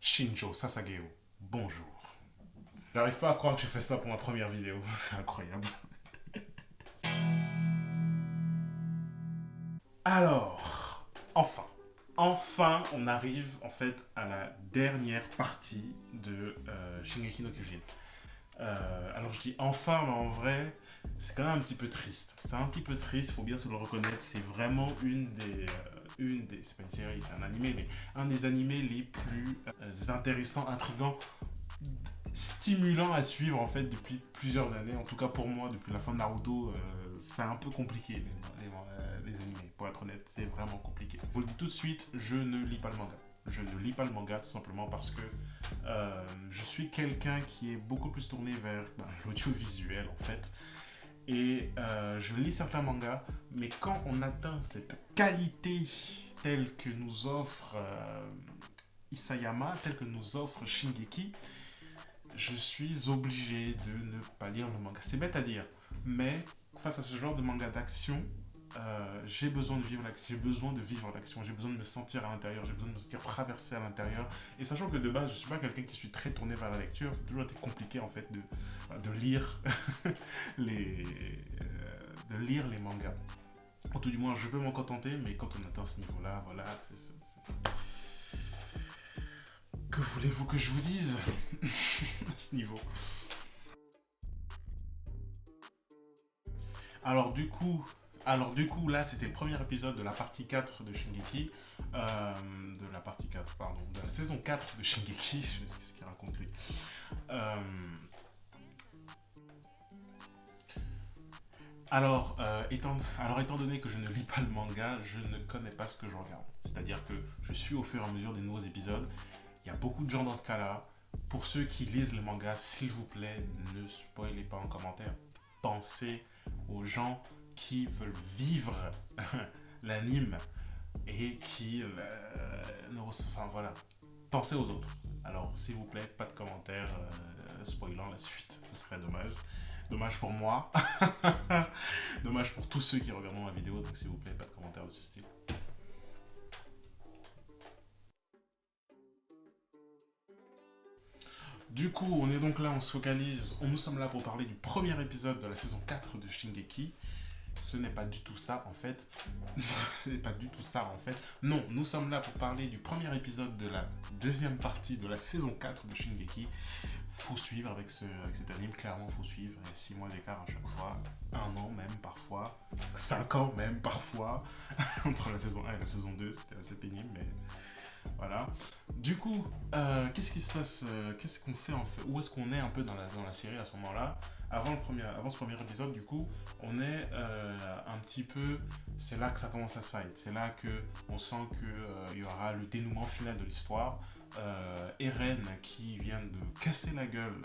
Shinjo Sasageo, bonjour. J'arrive pas à croire que j'ai fait ça pour ma première vidéo, c'est incroyable. Alors, enfin, on arrive en fait à la dernière partie de Shingeki no Kyojin. Alors je dis enfin, mais en vrai, c'est quand même un petit peu triste. C'est un petit peu triste, faut bien se le reconnaître. C'est vraiment c'est pas une série, c'est un animé, mais un des animés les plus intéressants, intrigants, stimulant à suivre en fait depuis plusieurs années. En tout cas pour moi, depuis la fin de Naruto, c'est un peu compliqué les animés. Pour être honnête, c'est vraiment compliqué. Je vous le dis tout de suite, je ne lis pas le manga. Je ne lis pas le manga tout simplement parce que je suis quelqu'un qui est beaucoup plus tourné vers l'audiovisuel en fait. Et je lis certains mangas, mais quand on atteint cette qualité telle que nous offre Isayama, telle que nous offre Shingeki, je suis obligé de ne pas lire le manga. C'est bête à dire, mais face à ce genre de manga d'action, j'ai besoin de vivre l'action, j'ai besoin de vivre l'action, j'ai besoin de me sentir à l'intérieur, j'ai besoin de me sentir traversé à l'intérieur. Et sachant que de base, je suis pas quelqu'un qui suis très tourné vers la lecture, c'est toujours été compliqué en fait de lire les, de lire les mangas. En tout du moins, je peux m'en contenter, mais quand on atteint ce niveau-là, voilà, que voulez-vous que je vous dise à ce niveau? Alors du coup, là, c'était le premier épisode de la partie 4 de Shingeki. De la partie 4, pardon. De la saison 4 de Shingeki. Qu'est-ce qu'il raconte lui? Euh, étant donné que je ne lis pas le manga, je ne connais pas ce que je regarde. C'est-à-dire que je suis au fur et à mesure des nouveaux épisodes. Il y a beaucoup de gens dans ce cas-là. Pour ceux qui lisent le manga, s'il vous plaît, ne spoilez pas en commentaire. Pensez aux gens qui veulent vivre l'anime et qui enfin voilà, pensez aux autres. Alors s'il vous plaît, pas de commentaires spoilant la suite, ce serait dommage. Dommage pour moi, dommage pour tous ceux qui regarderont la vidéo, donc s'il vous plaît, pas de commentaires de ce style. Du coup, on est donc là, on se focalise, nous sommes là pour parler du premier épisode de la saison 4 de Shingeki. Ce n'est pas du tout ça en fait. Ce n'est pas du tout ça en fait. Non, nous sommes là pour parler du premier épisode de la deuxième partie de la saison 4 de Shingeki. Faut suivre avec cet anime, clairement faut suivre. Il y a 6 mois d'écart à chaque fois, un an même parfois, 5 ans même parfois, entre la saison 1 et la saison 2, c'était assez pénible, mais voilà. Du coup, qu'est-ce qui se passe, qu'est-ce qu'on fait en fait, où est-ce qu'on est un peu dans la série à ce moment-là? Avant ce premier épisode, du coup, on est un petit peu. C'est là que ça commence à se fight. C'est là que on sent qu'il y aura le dénouement final de l'histoire. Eren qui vient de casser la gueule.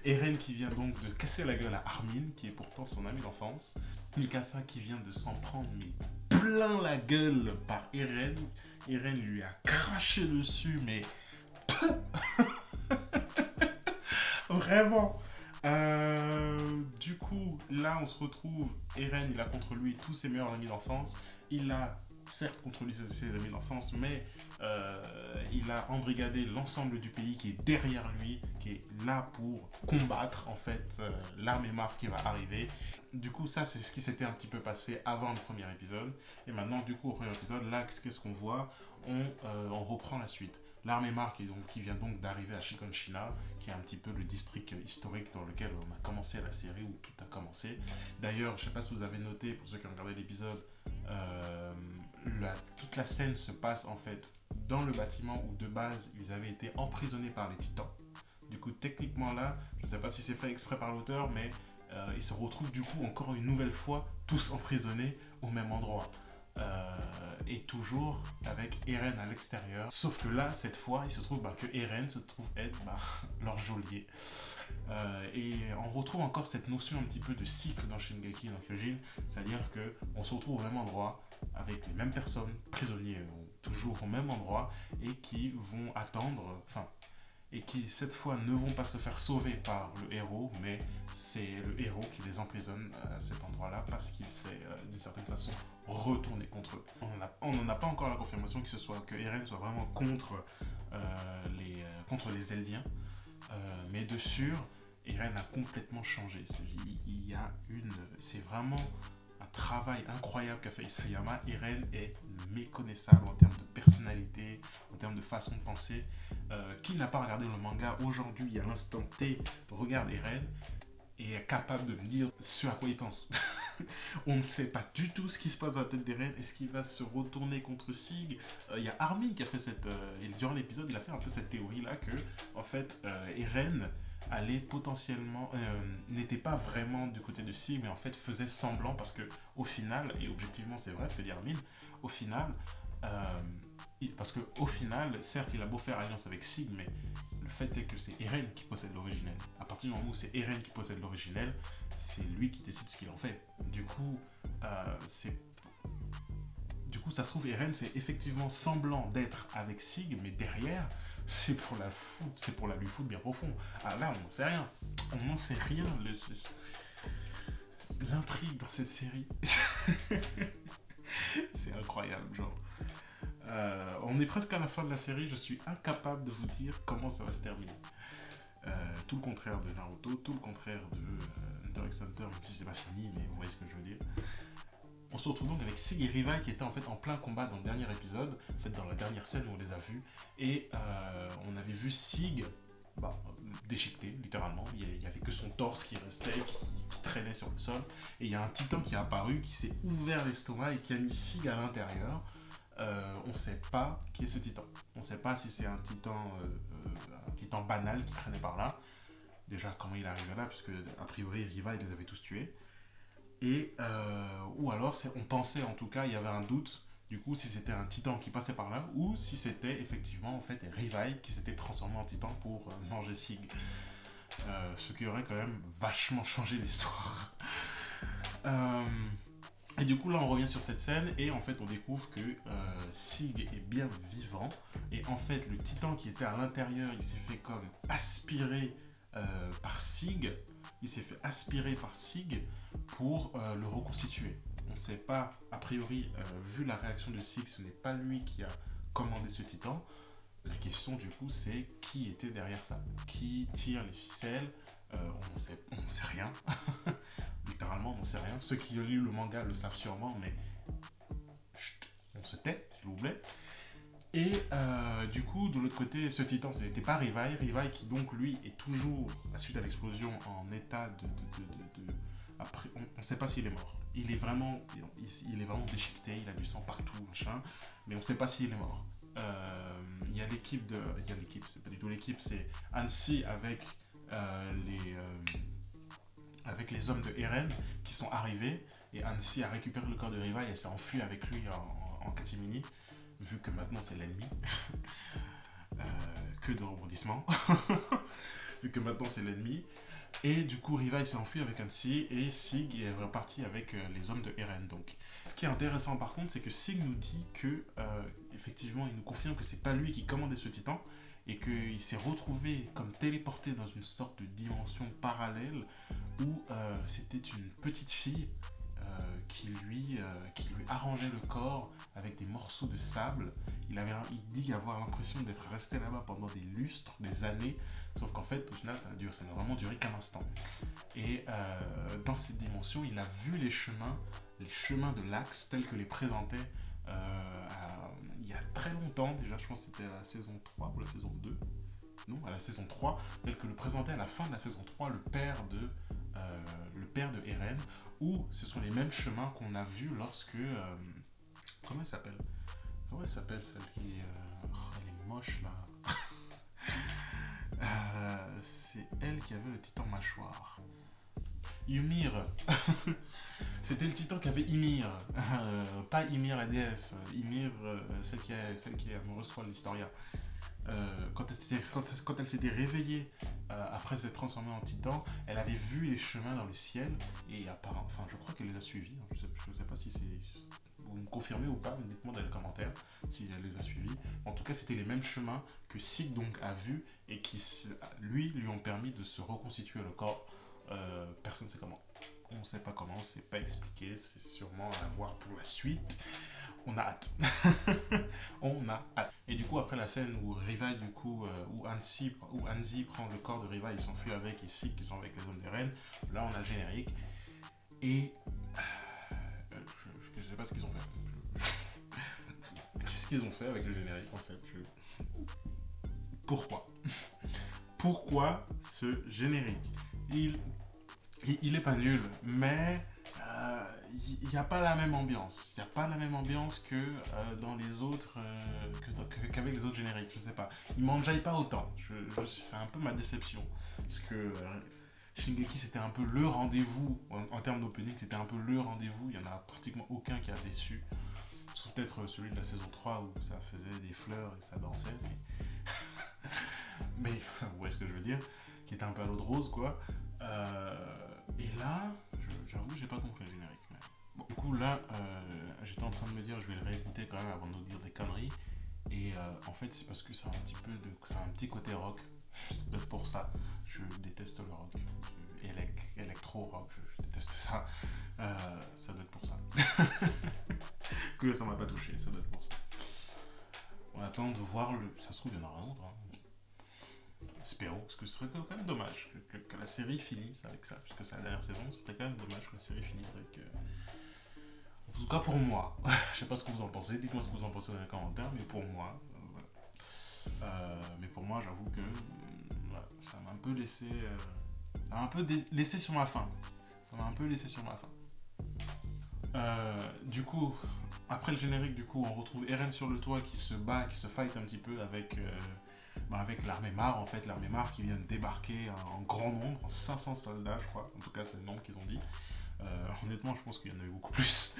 Eren qui vient donc de casser la gueule à Armin, qui est pourtant son ami d'enfance. Mikasa qui vient de s'en prendre mais plein la gueule par Eren. Eren lui a craché dessus, mais vraiment. Du coup, là, on se retrouve. Eren, il a contre lui tous ses meilleurs amis d'enfance. Il a certes contre lui ses amis d'enfance, mais il a embrigadé l'ensemble du pays qui est derrière lui, qui est là pour combattre en fait l'armée Mark qui va arriver. Du coup, ça, c'est ce qui s'était un petit peu passé avant le premier épisode. Et maintenant, du coup, au premier épisode, là, qu'est-ce qu'on voit? On reprend la suite. L'armée Mark qui vient donc d'arriver à Shiganshina, qui est un petit peu le district historique dans lequel on a commencé la série, où tout a commencé. D'ailleurs, je ne sais pas si vous avez noté, pour ceux qui ont regardé l'épisode, euh, toute la scène se passe en fait dans le bâtiment où de base ils avaient été emprisonnés par les titans. Du coup, techniquement là, je ne sais pas si c'est fait exprès par l'auteur, mais ils se retrouvent du coup encore une nouvelle fois tous emprisonnés au même endroit. Et toujours avec Eren à l'extérieur. Sauf que là, cette fois, il se trouve que Eren se trouve être leur geôlier. Et on retrouve encore cette notion un petit peu de cycle dans Shingeki no Kyojin, c'est-à-dire que on se retrouve au même endroit avec les mêmes personnes prisonniers toujours au même endroit et qui vont attendre, enfin et qui cette fois ne vont pas se faire sauver par le héros, mais c'est le héros qui les emprisonne à cet endroit-là parce qu'il s'est d'une certaine façon retourné contre eux. On n'en a pas encore la confirmation que Eren soit vraiment contre les Eldiens, mais de sûr, Eren a complètement changé. C'est vraiment un travail incroyable qu'a fait Isayama. Eren est méconnaissable en termes de personnalité, en termes de façon de penser. Qui n'a pas regardé le manga aujourd'hui, à l'instant T, regarde Eren et est capable de me dire ce à quoi il pense. On ne sait pas du tout ce qui se passe dans la tête d'Eren. Est-ce qu'il va se retourner contre Sig? Il y a Armin qui a fait durant l'épisode, il a fait un peu cette théorie-là que, en fait, Eren allait potentiellement n'était pas vraiment du côté de Sig, mais en fait faisait semblant parce que au final, et objectivement c'est vrai ce que dit Armin, au final, parce que au final, certes il a beau faire alliance avec Sig, mais le fait est que c'est Eren qui possède l'originel. À partir du moment où c'est Eren qui possède l'originel, c'est lui qui décide ce qu'il en fait. Du coup, ça se trouve, Eren fait effectivement semblant d'être avec Sig, mais derrière, c'est pour la lui foutre bien profond. Ah là, on n'en sait rien. On n'en sait rien. L'intrigue dans cette série, c'est incroyable, genre. On est presque à la fin de la série, je suis incapable de vous dire comment ça va se terminer. Tout le contraire de Naruto, tout le contraire de Hunter x Hunter, même si c'est pas fini, mais vous voyez ce que je veux dire. On se retrouve donc avec Sig et Rivai qui étaient en fait en plein combat dans le dernier épisode, en fait dans la dernière scène où on les a vus, et on avait vu Sig déchiqueté, littéralement. Il n'y avait que son torse qui restait, qui traînait sur le sol, et il y a un titan qui est apparu, qui s'est ouvert l'estomac et qui a mis Sig à l'intérieur. On ne sait pas qui est ce titan. On ne sait pas si c'est un titan banal qui traînait par là. Déjà, comment il est arrivé là, puisque a priori Rivai les avait tous tués. Et ou alors on pensait, en tout cas, il y avait un doute du coup si c'était un titan qui passait par là ou si c'était effectivement en fait Rivai qui s'était transformé en titan pour manger Sig, ce qui aurait quand même vachement changé l'histoire. Et du coup là on revient sur cette scène et en fait on découvre que Sig est bien vivant et en fait le titan qui était à l'intérieur il s'est fait comme aspirer par Sig. Il s'est fait aspirer par Sig pour le reconstituer. On ne sait pas, a priori, vu la réaction de Sig, ce n'est pas lui qui a commandé ce titan. La question du coup c'est qui était derrière ça? Qui tire les ficelles? On ne sait rien. Littéralement on ne sait rien. Ceux qui ont lu le manga le savent sûrement, mais chut, on se tait s'il vous plaît. Et du coup, de l'autre côté, ce titan, ce n'était pas Rivai. Rivai qui donc, lui, est toujours, suite à l'explosion, en état Après, on ne sait pas s'il est mort. Il est vraiment déchiqueté, il a du sang partout, machin. Mais on ne sait pas s'il est mort. Il y a l'équipe, c'est pas du tout l'équipe, c'est Hansi avec les hommes de Eren qui sont arrivés. Et Hansi a récupéré le corps de Rivai et s'est enfui avec lui en catimini. Vu que maintenant c'est l'ennemi. Que de rebondissements. Vu que maintenant c'est l'ennemi. Et du coup, Rivai s'est enfui avec Hansi et Sig est reparti avec les hommes de Eren. Donc, ce qui est intéressant par contre, c'est que Sig nous dit que, effectivement, il nous confirme que c'est pas lui qui commandait ce titan et qu'il s'est retrouvé comme téléporté dans une sorte de dimension parallèle où c'était une petite fille qui lui arrangeait le corps avec des morceaux de sable. Il dit avoir l'impression d'être resté là-bas pendant des lustres, des années, sauf qu'en fait, au final, ça n'a vraiment duré qu'un instant. Et dans cette dimension, il a vu les chemins de l'Axe tels que les présentait il y a très longtemps, déjà, je pense que c'était à la saison 3 ou la saison 2. Non, à la saison 3, tel que le présentait à la fin de la saison 3 le père de Eren, où ce sont les mêmes chemins qu'on a vus lorsque... comment elle s'appelle celle qui est... elle est moche là. C'est elle qui avait le titan mâchoire. Ymir. C'était le titan qui avait Ymir. Pas Ymir la déesse. Ymir, celle qui est amoureuse folle, l'Historia. Quand elle s'était réveillée après s'être transformée en titan, elle avait vu les chemins dans le ciel et apparemment, enfin je crois qu'elle les a suivis. Je sais pas si c'est, vous me confirmez ou pas, dites-moi dans les commentaires si elle les a suivis. En tout cas, c'était les mêmes chemins que Sid donc a vu et qui lui ont permis de se reconstituer le corps. Personne ne sait comment. On ne sait pas comment, c'est pas expliqué, c'est sûrement à voir pour la suite. On a hâte. On a hâte. Et du coup, après la scène où Riva, du coup, où Hanzi prend le corps de Riva, il s'enfuit avec, et Sid qui sont avec les hommes des reines, là on a le générique. Et je sais pas ce qu'ils ont fait. Qu'est-ce qu'ils ont fait avec le générique en fait? Pourquoi? Pourquoi ce générique? Il est pas nul, mais il n'y a pas la même ambiance. Il n'y a pas la même ambiance que dans les autres, qu'avec les autres génériques. Je sais pas. Il m'enjaille pas autant. C'est un peu ma déception. Parce que Shingeki, c'était un peu le rendez-vous. En termes d'opening, c'était un peu le rendez-vous. Il n'y en a pratiquement aucun qui a déçu. Sauf peut-être celui de la saison 3 où ça faisait des fleurs et ça dansait. Mais vous voyez ce que je veux dire? Qui était un peu à l'eau de rose, quoi. Et là, j'avoue, j'ai pas compris le générique. Mais... Bon, du coup, là, j'étais en train de me dire, je vais le réécouter quand même avant de nous dire des conneries. Et en fait, c'est parce que c'est un petit côté rock. C'est peut-être pour ça. Je déteste le rock. Électro-rock, je déteste ça. Ça doit être pour ça. Que ça m'a pas touché, ça doit être pour ça. On attend de voir le. Ça se trouve, il y en aura un autre. Hein. Espérons, parce que ce serait quand même dommage que la série finisse avec ça, puisque c'est la dernière saison, ce serait quand même dommage que la série finisse avec... En tout cas pour moi, je sais pas ce que vous en pensez, dites-moi ce que vous en pensez dans les commentaires, mais pour moi, voilà. Mais pour moi, j'avoue que voilà, ça m'a un peu laissé... laissé sur ma faim. Ça m'a un peu laissé sur ma faim. Du coup, après le générique, du coup, on retrouve Eren sur le toit qui se bat, qui se fight un petit peu avec... avec l'armée Mar, en fait, l'armée Mar qui vient de débarquer en grand nombre, 500 soldats, je crois. En tout cas, c'est le nombre qu'ils ont dit. Honnêtement, je pense qu'il y en a eu beaucoup plus.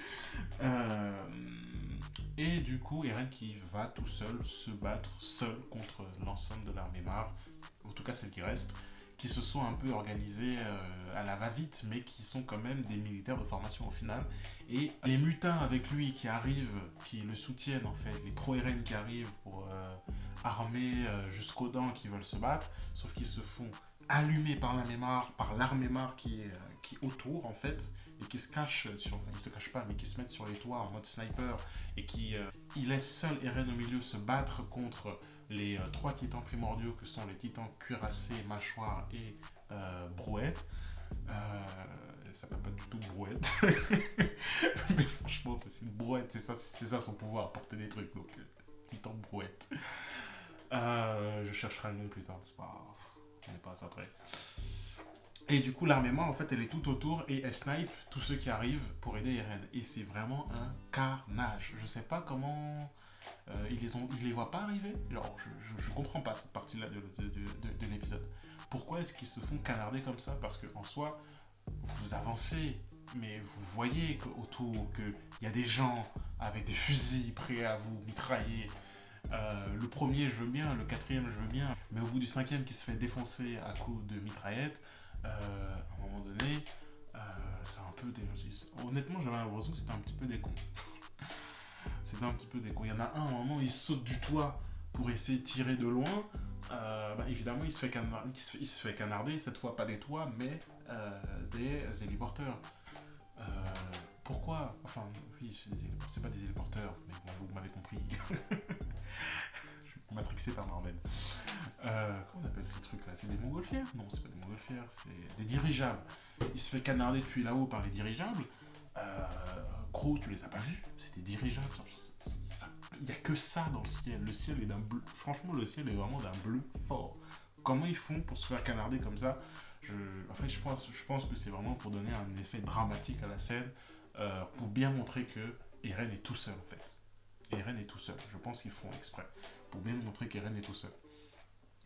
Et du coup, Eren qui va tout seul se battre seul contre l'ensemble de l'armée Mar, en tout cas celle qui reste, qui se sont un peu organisés à la va-vite, mais qui sont quand même des militaires de formation au final. Et les mutins avec lui qui arrivent, qui le soutiennent en fait, les pro-Eren qui arrivent pour armés jusqu'aux dents qui veulent se battre, sauf qu'ils se font allumer par l'armée Mar qui est autour en fait, et qui se cache ils se cachent pas, mais qui se mettent sur les toits en mode sniper, et qui il laisse seul Eren au milieu se battre contre les 3 titans primordiaux que sont les titans cuirassés, mâchoire et brouette. Ça s'appelle pas du tout brouette. Mais franchement, c'est une brouette, c'est ça son pouvoir, porter des trucs, donc titan brouette. Je chercherai le nom plus tard, on n'est pas à ça près. Et du coup, l'armée Mar, en fait, elle est tout autour et elle snipe tous ceux qui arrivent pour aider Eren. Et c'est vraiment un carnage. Je sais pas comment ils les voient pas arriver. Genre, je comprends pas cette partie-là de l'épisode. Pourquoi est-ce qu'ils se font canarder comme ça? Parce que en soi, vous avancez, mais vous voyez autour qu'il y a des gens avec des fusils prêts à vous mitrailler. Le premier, je veux bien, le quatrième, je veux bien, mais au bout du 5e qui se fait défoncer à coups de mitraillette, à un moment donné, c'est un peu des... Honnêtement, j'avais l'impression que c'était un petit peu des cons. C'était un petit peu des cons. Il y en a un, à un moment, il saute du toit pour essayer de tirer de loin. Évidemment, il se fait canarder, cette fois pas des toits, mais des héliporteurs. Pourquoi? Enfin, oui, c'est pas des héliporteurs, mais bon, vous m'avez compris. Je suis matrixé par Marvel. Comment on appelle ces trucs-là? C'est des montgolfières? Non, c'est pas des montgolfières, c'est des dirigeables. Il se fait canarder depuis là-haut par les dirigeables. Gros, tu les as pas vus? C'est des dirigeables. Il n'y a que ça dans le ciel. Le ciel est d'un bleu. Franchement, le ciel est vraiment d'un bleu fort. Comment ils font pour se faire canarder comme ça? Je pense que c'est vraiment pour donner un effet dramatique à la scène. Pour bien montrer que Eren est tout seul en fait. Eren est tout seul. Je pense qu'ils font exprès. Pour bien montrer qu'Eren est tout seul.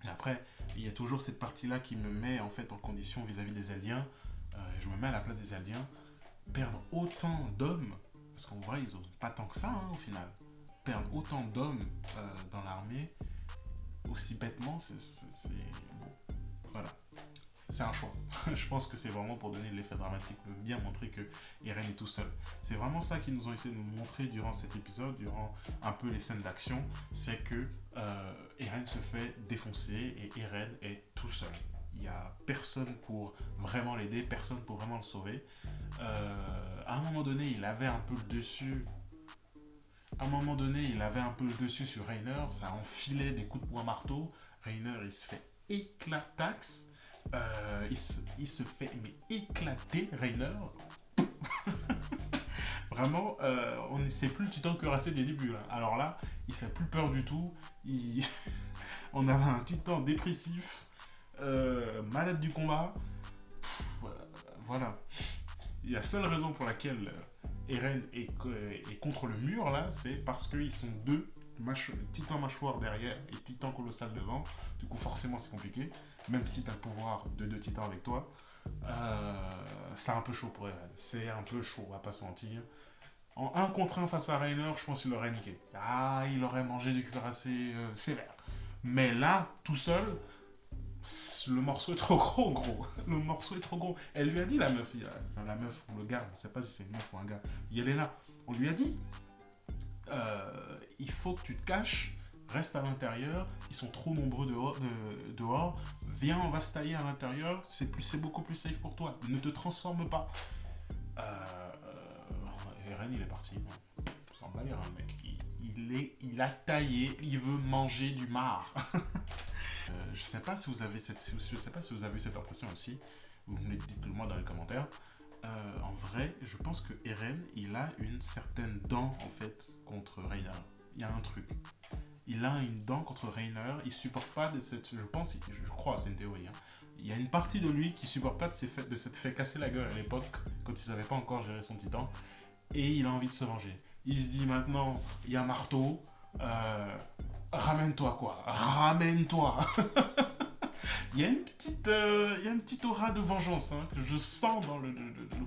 Et après, il y a toujours cette partie-là qui me met en fait en condition vis-à-vis des Eldiens. Je me mets à la place des Eldiens. Perdre autant d'hommes, parce qu'en vrai, ils n'ont pas tant que ça hein, au final. Perdre autant d'hommes dans l'armée, aussi bêtement, c'est bon. Voilà. c'est un choix. Je pense que c'est vraiment pour donner l'effet dramatique, bien montrer que Eren est tout seul. C'est vraiment ça qu'ils nous ont essayé de nous montrer durant cet épisode, durant un peu les scènes d'action, c'est que Eren se fait défoncer et Eren est tout seul. Il n'y a personne pour vraiment l'aider, personne pour vraiment le sauver. À un moment donné, il avait un peu le dessus. À un moment donné, il avait un peu le dessus sur Reiner, ça enfilait des coups de poing marteau. Reiner, il se fait éclatax. Il se fait mais éclater, Reiner. Vraiment, on ne sait plus le titan cuirassé des débuts. Là. Alors là, il fait plus peur du tout. On a un titan dépressif, malade du combat. Voilà. La seule raison pour laquelle Eren est contre le mur, là, c'est parce qu'ils sont deux, titan mâchoire derrière et titan colossal devant. Du coup, forcément, c'est compliqué. Même si tu as le pouvoir de deux titans avec toi, c'est un peu chaud pour Eren. C'est un peu chaud, on va pas se mentir. En 1 contre 1 face à Reiner, je pense qu'il aurait niqué. Ah, il aurait mangé du cuirassé sévère. Mais là, tout seul, le morceau est trop gros. Le morceau est trop gros. Elle lui a dit, la meuf, enfin, la meuf ou le gars, on ne sait pas si c'est une meuf ou un gars, Yelena, on lui a dit, il faut que tu te caches, reste à l'intérieur, ils sont trop nombreux dehors, viens, on va se tailler à l'intérieur, c'est beaucoup plus safe pour toi, ne te transforme pas. Eren, il est parti, on s'en bat les reins, mec. Il a taillé, il veut manger du marc. Je sais pas si vous avez eu cette impression aussi. Vous me le dites moi dans les commentaires. En vrai, je pense que Eren, il a une certaine dent en fait contre Reiner. Il y a un truc. Il a une dent contre Reiner. Il supporte pas de cette. Je crois, c'est une théorie. Hein. Il y a une partie de lui qui supporte pas de s'être fait casser la gueule à l'époque quand il savait pas encore gérer son titan. Et il a envie de se venger. Il se dit maintenant, il y a Marteau. Ramène-toi quoi, ramène-toi. Il y a une petite aura de vengeance hein, que je sens dans le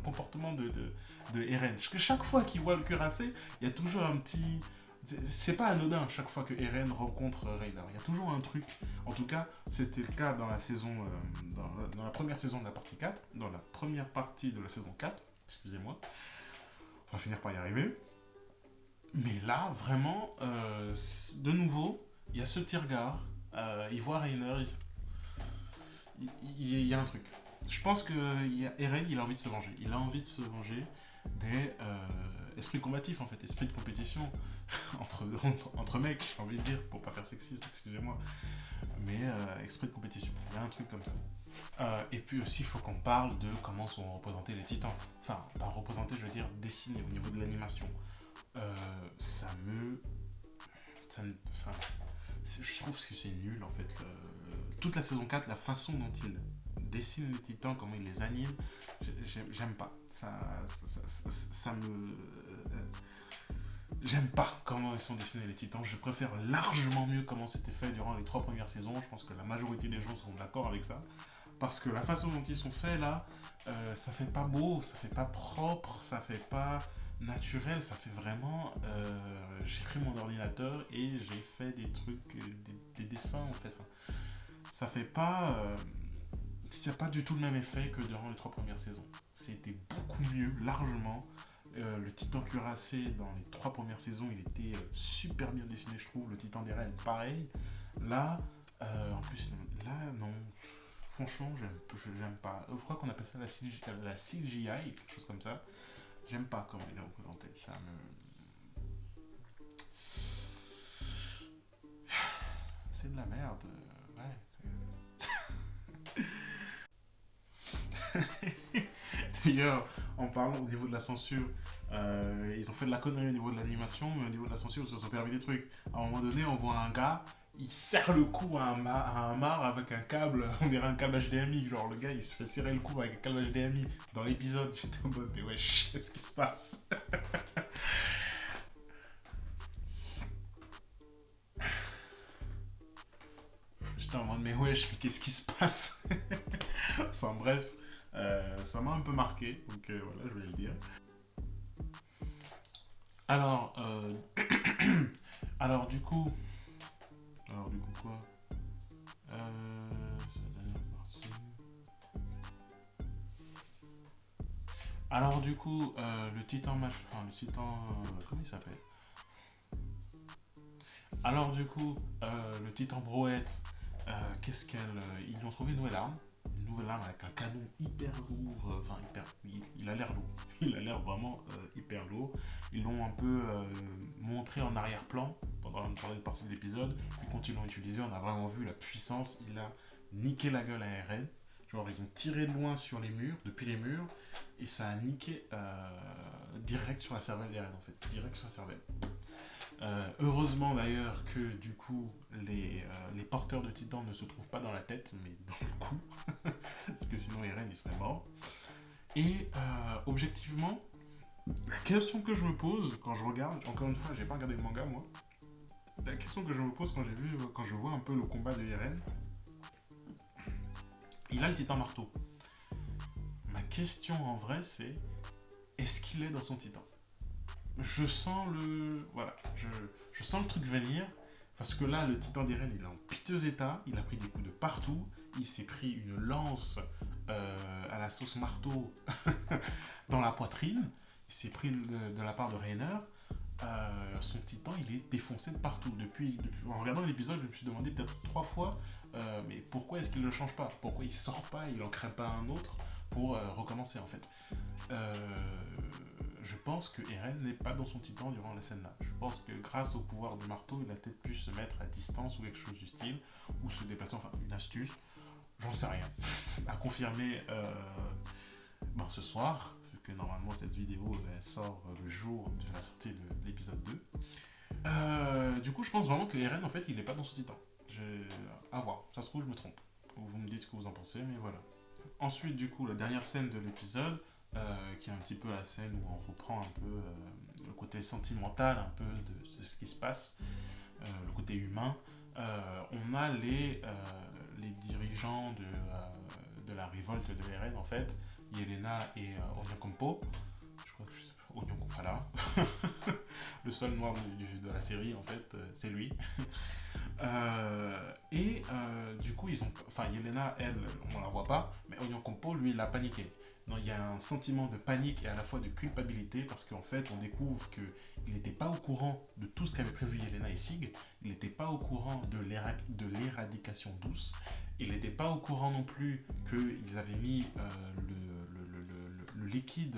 comportement de Eren. Parce que chaque fois qu'il voit le cuirassé, il y a toujours un petit... C'est pas anodin chaque fois que Eren rencontre Reiner. Il y a toujours un truc. En tout cas, c'était le cas dans la saison, dans la première saison de la partie 4, dans la première partie de la saison 4, excusez-moi. On va finir par y arriver. Mais là, vraiment, de nouveau, il y a ce petit regard. Il voit Reiner, il y a un truc. Je pense que Eren, il a envie de se venger. Il a envie de se venger des esprits combatifs, en fait, esprits de compétition entre mecs, j'ai envie de dire, pour pas faire sexiste, excusez-moi. Mais esprit de compétition. Il y a un truc comme ça. Et puis aussi, il faut qu'on parle de comment sont représentés les titans. Enfin, pas représentés, je veux dire, dessinés au niveau de l'animation. Enfin, je trouve que c'est nul en fait. Toute la saison 4, la façon dont il dessine les titans, comment il les anime, j'aime pas. Ça me. J'aime pas comment ils sont dessinés les titans. Je préfère largement mieux comment c'était fait durant les 3 premières saisons. Je pense que la majorité des gens seront d'accord avec ça. Parce que la façon dont ils sont faits là, ça fait pas beau, ça fait pas propre, ça fait pas naturel, ça fait vraiment j'ai pris mon ordinateur et j'ai fait des trucs, des dessins en fait. Ça fait pas c'est pas du tout le même effet que durant les 3 premières saisons. C'était beaucoup mieux, largement. Le titan cuirassé dans les 3 premières saisons, il était super bien dessiné, je trouve. Le titan des reines, pareil. Là, en plus, là, non. Franchement, j'aime pas. Je crois qu'on appelle ça la CGI, quelque chose comme ça. J'aime pas comment il est représenté. Ça me. C'est de la merde. Ouais. D'ailleurs, en parlant au niveau de la censure, ils ont fait de la connerie au niveau de l'animation, mais au niveau de la censure, ils se sont permis des trucs. À un moment donné, on voit un gars, il serre le cou à un mât avec un câble, on dirait un câble HDMI. Genre, le gars, il se fait serrer le cou avec un câble HDMI dans l'épisode. J'étais en mode, mais wesh, qu'est-ce qui se passe? J'étais en mode, mais wesh, mais qu'est-ce qui se passe? Enfin, bref, ça m'a un peu marqué, donc voilà, je vais le dire. Alors, alors du coup quoi c'est la dernière partie. Alors du coup, le titan enfin le titan, comment il s'appelle? Alors du coup, le titan brouette, qu'est-ce qu'elle, ils lui ont trouvé une nouvelle arme avec un canon hyper lourd, enfin hyper, il a l'air lourd, il a l'air vraiment hyper lourd. Ils l'ont un peu montré en arrière-plan pendant une partie de l'épisode, puis quand ils l'ont utilisé, on a vraiment vu la puissance. Il a niqué la gueule à Eren. Genre ils ont tiré de loin sur les murs, depuis les murs, et ça a niqué direct sur la cervelle d'Eren en fait, direct sur sa cervelle. Heureusement d'ailleurs que du coup les porteurs de Titan ne se trouvent pas dans la tête mais dans le cou, parce que sinon Eren il serait mort. Et objectivement, la question que je me pose quand je regarde, encore une fois j'ai pas regardé le manga moi, la question que je me pose quand je vois un peu le combat de Eren, il a le Titan marteau. Ma question en vrai c'est, est-ce qu'il est dans son Titan? Je sens le. Voilà, je sens le truc venir. Parce que là, le titan d'Eren, il est en piteux état. Il a pris des coups de partout. Il s'est pris une lance à la sauce marteau dans la poitrine. Il s'est pris de la part de Rainer. Son titan, il est défoncé de partout. En regardant l'épisode, je me suis demandé peut-être 3 fois mais pourquoi est-ce qu'il ne le change pas? Pourquoi il sort pas, il en crée pas un autre pour recommencer en fait. Euh, je pense que Eren n'est pas dans son titan durant la scène là. Je pense que grâce au pouvoir du marteau, il a peut-être pu se mettre à distance ou quelque chose du style, ou se déplacer, enfin une astuce, j'en sais rien. À confirmer ce soir, vu que normalement cette vidéo elle sort le jour de la sortie de l'épisode 2. Du coup, je pense vraiment que Eren en fait il n'est pas dans son titan. À voir, ça se trouve, je me trompe. Vous me dites ce que vous en pensez, mais voilà. Ensuite, du coup, la dernière scène de l'épisode, qui est un petit peu la scène où on reprend un peu le côté sentimental un peu de ce qui se passe, le côté humain. On a les dirigeants de la révolte de Eren en fait, Yelena et Onyakompo. Je crois que je sais pas, Onyakompo, voilà. Le seul noir de la série en fait, c'est lui. Du coup, enfin, Yelena, elle, on la voit pas, mais Onyakompo, lui, il a paniqué. Donc, il y a un sentiment de panique et à la fois de culpabilité parce qu'en fait, on découvre qu'il n'était pas au courant de tout ce qu'avaient prévu Yelena et Sig. Il n'était pas au courant de l'éradication douce. Il n'était pas au courant non plus qu'ils avaient mis le liquide.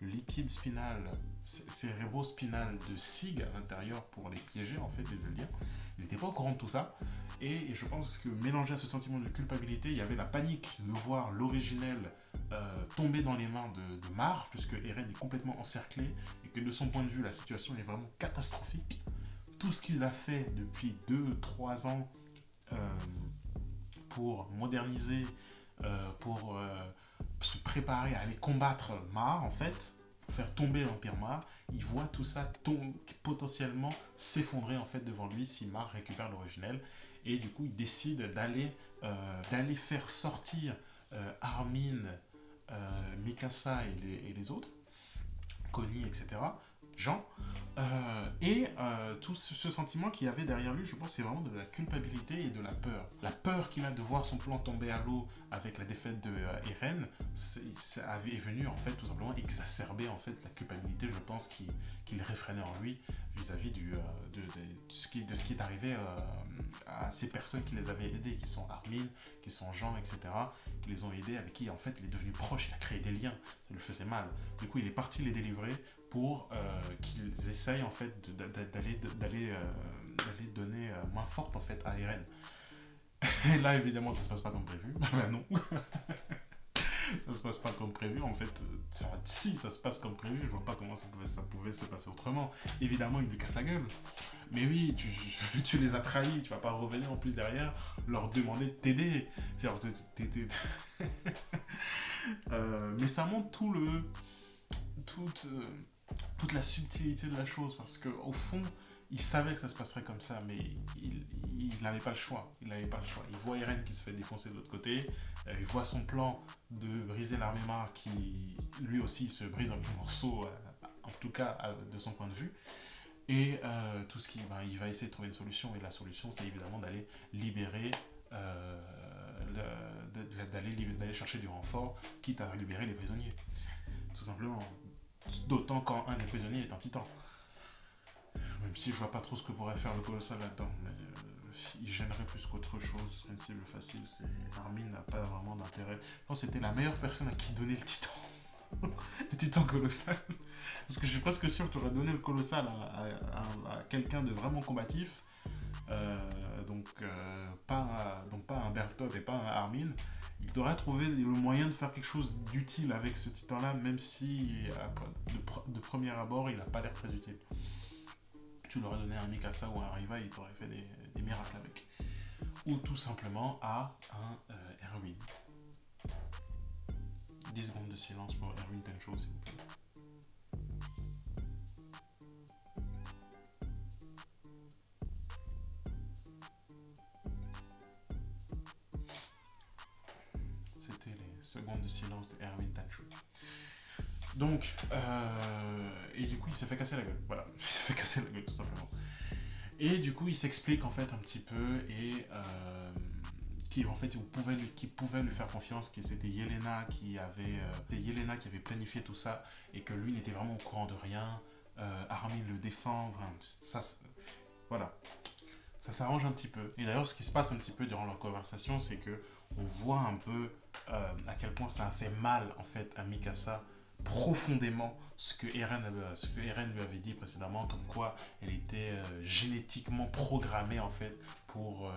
Le liquide spinal, cérébrospinal de Sig à l'intérieur pour les piéger en fait, les Eldiens. Il n'était pas au courant de tout ça. Et je pense que mélangé à ce sentiment de culpabilité, il y avait la panique de voir l'originel tomber dans les mains de Mar, puisque Eren est complètement encerclé et que de son point de vue, la situation est vraiment catastrophique. Tout ce qu'il a fait depuis 2-3 ans euh, pour moderniser, pour se préparer à aller combattre Mar, en fait, pour faire tomber l'Empire Mar, il voit tout ça potentiellement s'effondrer en fait devant lui si Mar récupère l'originel. Et du coup, il décide d'aller faire sortir Armin, Mikasa et les autres, Connie, etc. Jean. Tout ce sentiment qu'il y avait derrière lui, je pense, c'est vraiment de la culpabilité et de la peur. La peur qu'il a de voir son plan tomber à l'eau avec la défaite de Eren, ça est venu en fait tout simplement exacerber en fait la culpabilité, je pense, qu'il réfrénait en lui vis-à-vis de ce qui est arrivé à ces personnes qui les avaient aidés, qui sont Armin, qui sont Jean, etc., qui les ont aidés, avec qui en fait il est devenu proche, il a créé des liens, ça lui faisait mal. Du coup, il est parti les délivrer pour qu'ils essayent en fait d'aller donner main forte en fait à Eren. Et là évidemment ça se passe pas comme prévu. Ben non. Ça se passe pas comme prévu en fait. Si ça se passe comme prévu, je vois pas comment ça pouvait se passer autrement. Évidemment il lui casse la gueule. Mais oui, tu les as trahis, tu vas pas revenir en plus derrière leur demander de t'aider. Mais ça montre toute la subtilité de la chose parce qu'au fond, il savait que ça se passerait comme ça, mais il n'avait pas le choix. Il n'avait pas le choix. Il voit Eren qui se fait défoncer de l'autre côté, il voit son plan de briser l'armée Mar qui lui aussi se brise en morceaux, en tout cas de son point de vue. Et tout ce qui, il va essayer de trouver une solution, et la solution c'est évidemment d'aller libérer, d'aller chercher du renfort, quitte à libérer les prisonniers. tout simplement. D'autant quand un des prisonniers est un titan. Même si je vois pas trop ce que pourrait faire le colossal là-dedans, mais il gênerait plus qu'autre chose, ce serait une cible facile. Armin n'a pas vraiment d'intérêt. Je pense que c'était la meilleure personne à qui donner le titan. Le titan colossal. Parce que je suis presque sûr que tu aurais donné le colossal à quelqu'un de vraiment combatif. Pas un Berthold et pas un Armin. Il devrait trouver le moyen de faire quelque chose d'utile avec ce titan-là, même si de premier abord, il n'a pas l'air très utile. Tu l'aurais donné à un Mikasa ou à un Riva, il t'aurait fait des miracles avec. Ou tout simplement à un Erwin. 10 secondes de silence pour Erwin Tencho, s'il vous plaît. C'était les secondes de silence de Erwin Tencho. Donc, et du coup, il s'est fait casser la gueule. Voilà, il s'est fait casser la gueule, tout simplement. Et du coup, il s'explique en fait un petit peu et qui pouvait lui faire confiance, que c'était Yelena qui avait planifié tout ça et que lui n'était vraiment au courant de rien. Armin le défend, voilà. Ça s'arrange un petit peu. Et d'ailleurs, ce qui se passe un petit peu durant leur conversation, c'est que on voit un peu à quel point ça a fait mal en fait à Mikasa profondément ce que Eren lui avait dit précédemment, comme quoi elle était génétiquement programmée en fait pour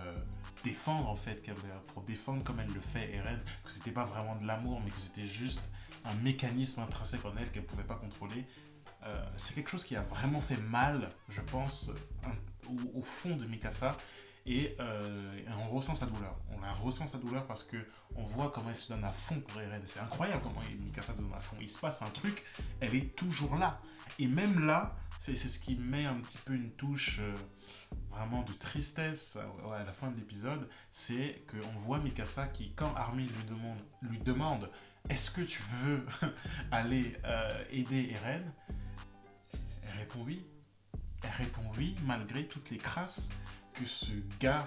défendre en fait, pour défendre comme elle le fait Eren, que c'était pas vraiment de l'amour mais que c'était juste un mécanisme intrinsèque en elle qu'elle pouvait pas contrôler. C'est quelque chose qui a vraiment fait mal, je pense, au fond de Mikasa. Et on ressent sa douleur. On la ressent sa douleur parce que on voit comment elle se donne à fond pour Eren. C'est incroyable comment Mikasa se donne à fond. Il se passe un truc, elle est toujours là. Et même là, c'est ce qui met un petit peu une touche vraiment de tristesse à la fin de l'épisode. C'est qu'on voit Mikasa qui, quand Armin lui demande est-ce que tu veux aller aider Eren, elle répond oui. Elle répond oui malgré toutes les crasses que ce gars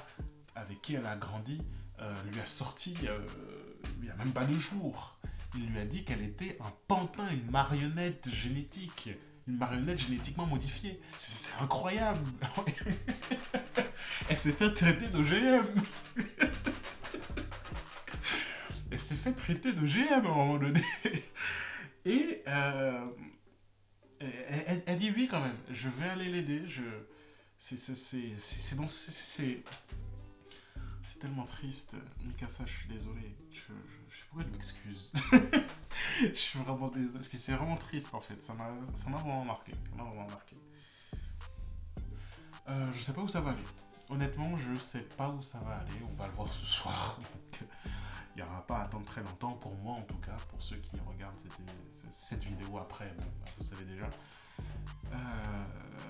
avec qui elle a grandi lui a sorti il n'y a même pas 2 jours. Il lui a dit qu'elle était un pantin, une marionnette génétique. Une marionnette génétiquement modifiée. C'est incroyable. Elle s'est fait traiter d'OGM. Elle s'est fait traiter d'OGM à un moment donné. Et elle dit oui quand même. Je vais aller l'aider. C'est tellement triste. Mikasa, je suis désolé. Je pourrais m'excuser. Je suis vraiment désolé. C'est vraiment triste en fait. Ça m'a vraiment marqué. Je sais pas où ça va aller. Honnêtement, je sais pas où ça va aller. On va le voir ce soir. Donc, il n'y aura pas à attendre très longtemps, pour moi en tout cas, pour ceux qui regardent cette vidéo après, bon, vous savez déjà.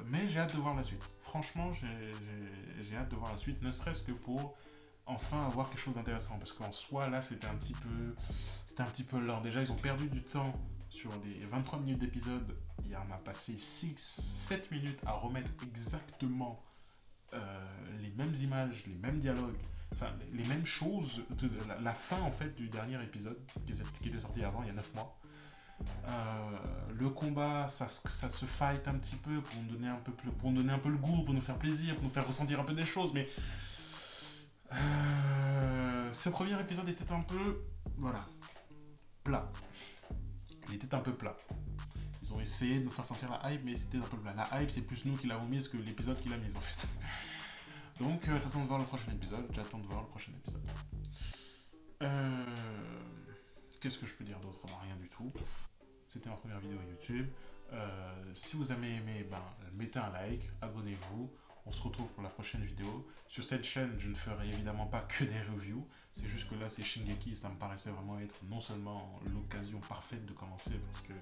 Mais j'ai hâte de voir la suite. Franchement, j'ai hâte de voir la suite, ne serait-ce que pour enfin avoir quelque chose d'intéressant. Parce qu'en soi, là, c'était un petit peu lent. Déjà, ils ont perdu du temps sur les 23 minutes d'épisode. Il y en a passé 7 minutes à remettre exactement les mêmes images, les mêmes dialogues, enfin les mêmes choses, la fin en fait du dernier épisode qui était sorti avant, il y a 9 mois. Le combat, ça se fight un petit peu pour nous donner un peu le goût, pour nous faire plaisir, pour nous faire ressentir un peu des choses, mais ce premier épisode était un peu, voilà, plat. Il était un peu plat. Ils ont essayé de nous faire sentir la hype, mais c'était un peu plat. La hype, c'est plus nous qui l'avons mise que l'épisode qui l'a mise en fait. Donc j'attends de voir le prochain épisode. Qu'est-ce que je peux dire d'autre? Rien du tout. C'était ma première vidéo YouTube. Si vous avez aimé, mettez un like, abonnez-vous. On se retrouve pour la prochaine vidéo. Sur cette chaîne, je ne ferai évidemment pas que des reviews. C'est juste que là, c'est Shingeki. Ça me paraissait vraiment être non seulement l'occasion parfaite de commencer, parce que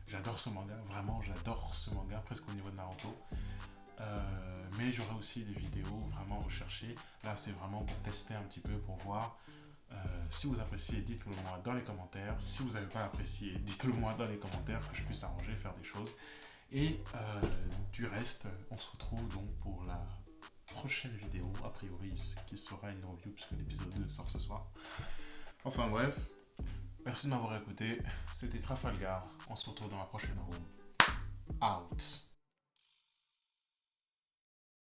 j'adore ce manga. Vraiment, j'adore ce manga, presque au niveau de Naruto. Mais j'aurai aussi des vidéos vraiment recherchées. Là, c'est vraiment pour tester un petit peu, pour voir. Si vous appréciez, dites-le moi dans les commentaires. Si vous n'avez pas apprécié, dites-le moi dans les commentaires, que je puisse arranger, faire des choses. Et du reste, on se retrouve donc pour la prochaine vidéo, a priori, qui sera une review, puisque l'épisode 2 sort ce soir. Enfin bref, Merci de m'avoir écouté. C'était Trafalgar. On se retrouve dans la prochaine room. Out.